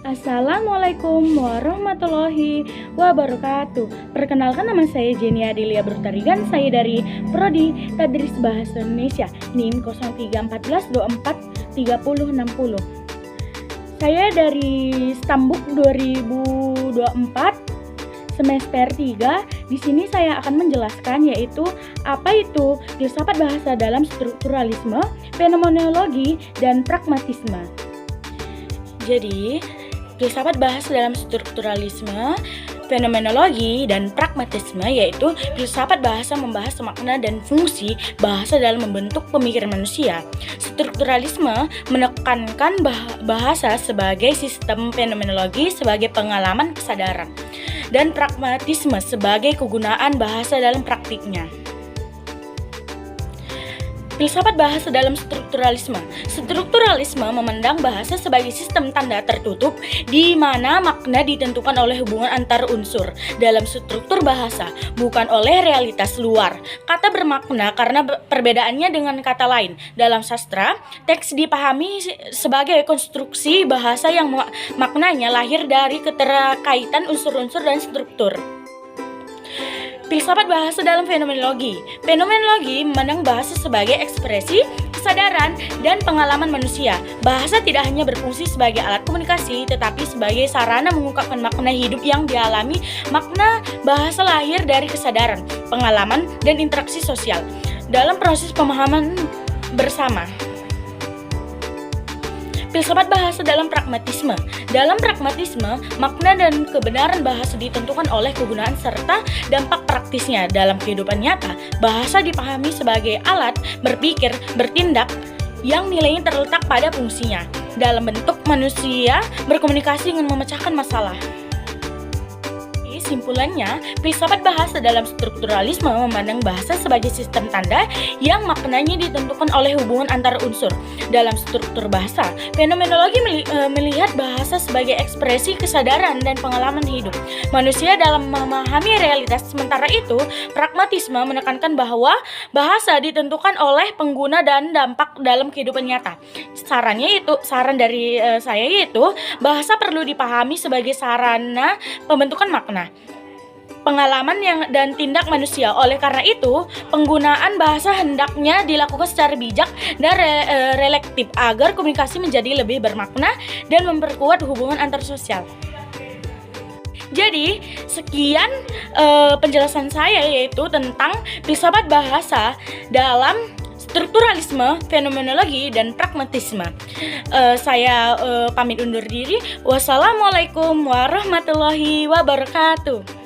Assalamualaikum warahmatullahi wabarakatuh. Perkenalkan, nama saya Jenny Adelia Brutarigan. Saya dari Prodi Tadris Bahasa Indonesia, NIM 0314243060. Saya dari Stambuk 2024 semester 3. Di sini saya akan menjelaskan yaitu apa itu filsafat bahasa dalam strukturalisme, fenomenologi, dan pragmatisme. Jadi, filsafat bahasa dalam strukturalisme, fenomenologi, dan pragmatisme yaitu filsafat bahasa membahas makna dan fungsi bahasa dalam membentuk pemikiran manusia. Strukturalisme menekankan bahasa sebagai sistem, fenomenologi sebagai pengalaman kesadaran, dan pragmatisme sebagai kegunaan bahasa dalam praktiknya. Filsafat bahasa dalam strukturalisme. Strukturalisme memandang bahasa sebagai sistem tanda tertutup di mana makna ditentukan oleh hubungan antar unsur dalam struktur bahasa, bukan oleh realitas luar. Kata bermakna karena perbedaannya dengan kata lain. Dalam sastra, teks dipahami sebagai konstruksi bahasa yang maknanya lahir dari keterkaitan unsur-unsur dan struktur. Filsafat bahasa dalam fenomenologi. Fenomenologi memandang bahasa sebagai ekspresi, kesadaran, dan pengalaman manusia. Bahasa tidak hanya berfungsi sebagai alat komunikasi, tetapi sebagai sarana mengungkapkan makna hidup yang dialami. Makna bahasa lahir dari kesadaran, pengalaman, dan interaksi sosial dalam proses pemahaman bersama. Filsafat bahasa dalam pragmatisme. Dalam pragmatisme, makna dan kebenaran bahasa ditentukan oleh kegunaan serta dampak praktisnya dalam kehidupan nyata. Bahasa dipahami sebagai alat berpikir, bertindak yang nilainya terletak pada fungsinya dalam bentuk manusia berkomunikasi dengan memecahkan masalah. Simpulannya, filsafat bahasa dalam strukturalisme memandang bahasa sebagai sistem tanda yang maknanya ditentukan oleh hubungan antar unsur dalam struktur bahasa. Fenomenologi melihat bahasa sebagai ekspresi kesadaran dan pengalaman hidup manusia dalam memahami realitas. Sementara itu, pragmatisme menekankan bahwa bahasa ditentukan oleh pengguna dan dampak dalam kehidupan nyata. Saran dari saya yaitu bahasa perlu dipahami sebagai sarana pembentukan makna, pengalaman dan tindak manusia. Oleh karena itu, penggunaan bahasa hendaknya dilakukan secara bijak dan relektif agar komunikasi menjadi lebih bermakna dan memperkuat hubungan antar sosial. Jadi, sekian penjelasan saya yaitu tentang filsafat bahasa dalam strukturalisme, fenomenologi, dan pragmatisme. Saya pamit undur diri. Wassalamualaikum warahmatullahi wabarakatuh.